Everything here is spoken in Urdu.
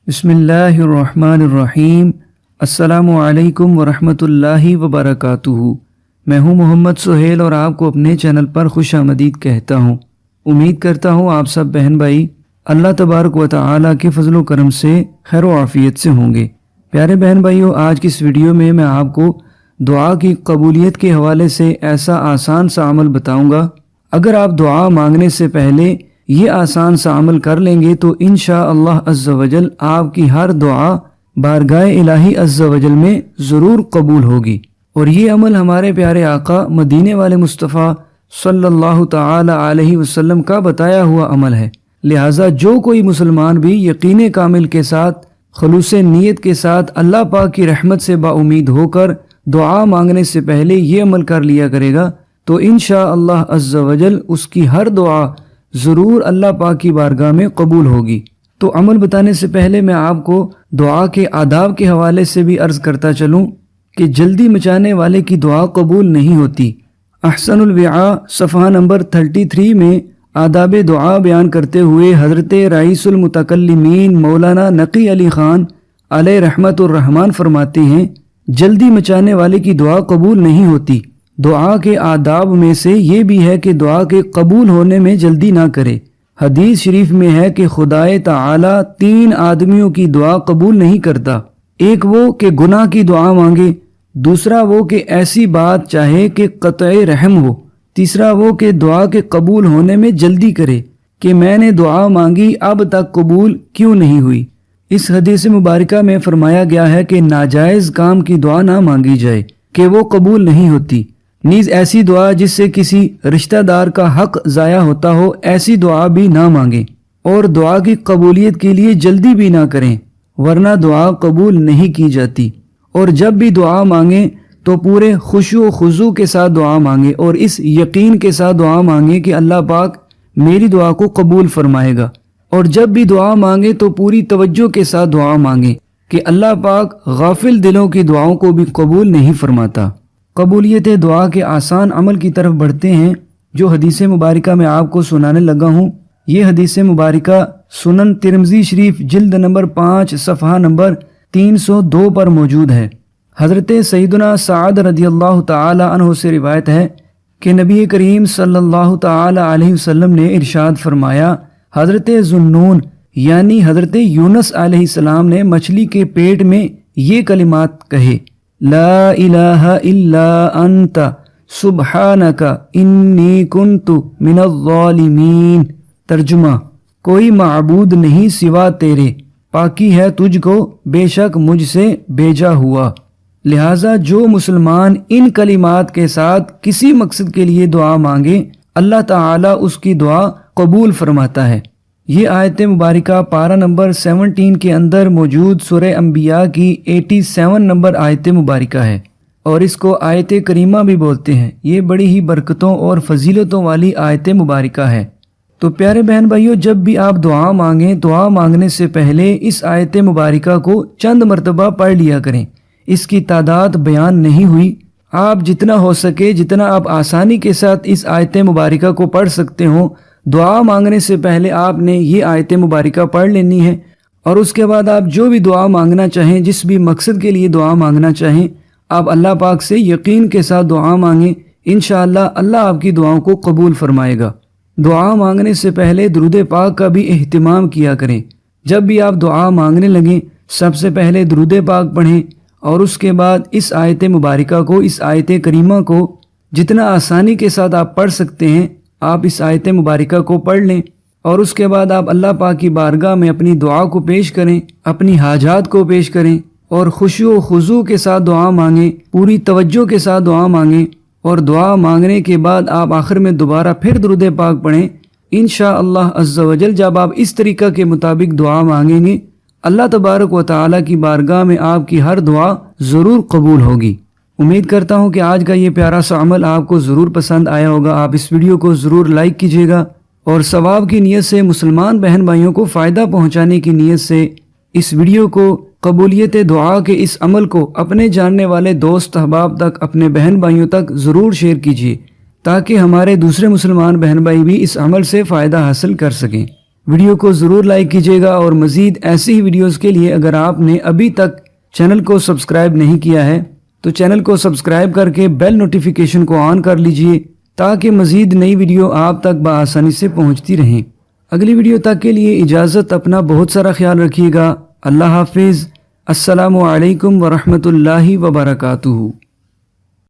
بسم اللہ الرحمن الرحیم۔ السلام علیکم ورحمۃ اللہ وبرکاتہ۔ میں ہوں محمد سہیل اور آپ کو اپنے چینل پر خوش آمدید کہتا ہوں۔ امید کرتا ہوں آپ سب بہن بھائی اللہ تبارک و تعالی کے فضل و کرم سے خیر و عافیت سے ہوں گے۔ پیارے بہن بھائیوں، آج کی اس ویڈیو میں آپ کو دعا کی قبولیت کے حوالے سے ایسا آسان سا عمل بتاؤں گا۔ اگر آپ دعا مانگنے سے پہلے یہ آسان سا عمل کر لیں گے تو انشاءاللہ عز و جل آپ کی ہر دعا بارگاہ الہی عز و جل میں ضرور قبول ہوگی۔ اور یہ عمل ہمارے پیارے آقا مدینے والے مصطفیٰ صلی اللہ تعالی علیہ وسلم کا بتایا ہوا عمل ہے، لہٰذا جو کوئی مسلمان بھی یقین کامل کے ساتھ خلوص نیت کے ساتھ اللہ پاک کی رحمت سے با امید ہو کر دعا مانگنے سے پہلے یہ عمل کر لیا کرے گا تو انشاءاللہ عز و جل اس کی ہر دعا ضرور اللہ پاک کی بارگاہ میں قبول ہوگی۔ تو عمل بتانے سے پہلے میں آپ کو دعا کے آداب کے حوالے سے بھی عرض کرتا چلوں کہ جلدی مچانے والے کی دعا قبول نہیں ہوتی۔ احسن الوعاء صفحہ نمبر 33 میں آداب دعا بیان کرتے ہوئے حضرت رئیس المتکلمین مولانا نقی علی خان علیہ رحمت الرحمن فرماتے ہیں، جلدی مچانے والے کی دعا قبول نہیں ہوتی۔ دعا کے آداب میں سے یہ بھی ہے کہ دعا کے قبول ہونے میں جلدی نہ کرے۔ حدیث شریف میں ہے کہ خدائے تعالی 3 آدمیوں کی دعا قبول نہیں کرتا، ایک وہ کہ گناہ کی دعا مانگے، دوسرا وہ کہ ایسی بات چاہے کہ قطع رحم ہو، تیسرا وہ کہ دعا کے قبول ہونے میں جلدی کرے کہ میں نے دعا مانگی اب تک قبول کیوں نہیں ہوئی۔ اس حدیث مبارکہ میں فرمایا گیا ہے کہ ناجائز کام کی دعا نہ مانگی جائے کہ وہ قبول نہیں ہوتی، نیز ایسی دعا جس سے کسی رشتہ دار کا حق ضائع ہوتا ہو ایسی دعا بھی نہ مانگیں، اور دعا کی قبولیت کے لیے جلدی بھی نہ کریں ورنہ دعا قبول نہیں کی جاتی۔ اور جب بھی دعا مانگیں تو پورے خشوع و خضوع کے ساتھ دعا مانگیں اور اس یقین کے ساتھ دعا مانگیں کہ اللہ پاک میری دعا کو قبول فرمائے گا۔ اور جب بھی دعا مانگیں تو پوری توجہ کے ساتھ دعا مانگیں کہ اللہ پاک غافل دلوں کی دعاؤں کو بھی قبول نہیں فرماتا۔ قبولیت دعا کے آسان عمل کی طرف بڑھتے ہیں جو حدیث مبارکہ میں آپ کو سنانے لگا ہوں۔ یہ حدیث مبارکہ سنن ترمذی شریف جلد نمبر 5 صفحہ نمبر 302 پر موجود ہے۔ حضرت سیدنا سعد رضی اللہ تعالی عنہ سے روایت ہے کہ نبی کریم صلی اللہ تعالی علیہ وسلم نے ارشاد فرمایا، حضرت ذوالنون یعنی حضرت یونس علیہ السلام نے مچھلی کے پیٹ میں یہ کلمات کہے، لا الہ الا انت سبحانک انی کنت من الظالمین۔ ترجمہ، کوئی معبود نہیں سوا تیرے، پاکی ہے تجھ کو، بے شک مجھ سے بھیجا ہوا۔ لہٰذا جو مسلمان ان کلمات کے ساتھ کسی مقصد کے لیے دعا مانگے اللہ تعالیٰ اس کی دعا قبول فرماتا ہے۔ یہ آیت مبارکہ پارہ نمبر 17 کے اندر موجود سورہ انبیاء کی 87 نمبر آیت مبارکہ ہے، اور اس کو آیت کریمہ بھی بولتے ہیں۔ یہ بڑی ہی برکتوں اور فضیلتوں والی آیت مبارکہ ہے۔ تو پیارے بہن بھائیوں، جب بھی آپ دعا مانگیں دعا مانگنے سے پہلے اس آیت مبارکہ کو چند مرتبہ پڑھ لیا کریں۔ اس کی تعداد بیان نہیں ہوئی، آپ جتنا ہو سکے جتنا آپ آسانی کے ساتھ اس آیت مبارکہ کو پڑھ سکتے ہوں دعا مانگنے سے پہلے آپ نے یہ آیت مبارکہ پڑھ لینی ہے، اور اس کے بعد آپ جو بھی دعا مانگنا چاہیں، جس بھی مقصد کے لیے دعا مانگنا چاہیں، آپ اللہ پاک سے یقین کے ساتھ دعا مانگیں، انشاءاللہ اللہ آپ کی دعاؤں کو قبول فرمائے گا۔ دعا مانگنے سے پہلے درود پاک کا بھی اہتمام کیا کریں۔ جب بھی آپ دعا مانگنے لگیں سب سے پہلے درود پاک پڑھیں، اور اس کے بعد اس آیت مبارکہ کو، اس آیت کریمہ کو جتنا آسانی کے ساتھ آپ پڑھ سکتے ہیں آپ اس آیت مبارکہ کو پڑھ لیں، اور اس کے بعد آپ اللہ پاک کی بارگاہ میں اپنی دعا کو پیش کریں، اپنی حاجات کو پیش کریں، اور خشوع و خضوع کے ساتھ دعا مانگیں، پوری توجہ کے ساتھ دعا مانگیں، اور دعا مانگنے کے بعد آپ آخر میں دوبارہ پھر درود پاک پڑھیں۔ انشاءاللہ عز و جل جب آپ اس طریقہ کے مطابق دعا مانگیں گے اللہ تبارک و تعالیٰ کی بارگاہ میں آپ کی ہر دعا ضرور قبول ہوگی۔ امید کرتا ہوں کہ آج کا یہ پیارا سا عمل آپ کو ضرور پسند آیا ہوگا۔ آپ اس ویڈیو کو ضرور لائک کیجیے گا، اور ثواب کی نیت سے مسلمان بہن بھائیوں کو فائدہ پہنچانے کی نیت سے اس ویڈیو کو، قبولیت دعا کے اس عمل کو اپنے جاننے والے دوست احباب تک، اپنے بہن بھائیوں تک ضرور شیئر کیجیے تاکہ ہمارے دوسرے مسلمان بہن بھائی بھی اس عمل سے فائدہ حاصل کر سکیں۔ ویڈیو کو ضرور لائک کیجیے گا، اور مزید ایسی ہی ویڈیوز کے لیے اگر آپ نے ابھی تک چینل کو سبسکرائب نہیں کیا ہے تو چینل کو سبسکرائب کر کے بیل نوٹیفیکیشن کو آن کر لیجئے تاکہ مزید نئی ویڈیو آپ تک بآسانی سے پہنچتی رہیں۔ اگلی ویڈیو تک کے لیے اجازت، اپنا بہت سارا خیال رکھیے گا۔ اللہ حافظ۔ السلام علیکم ورحمۃ اللہ وبرکاتہ۔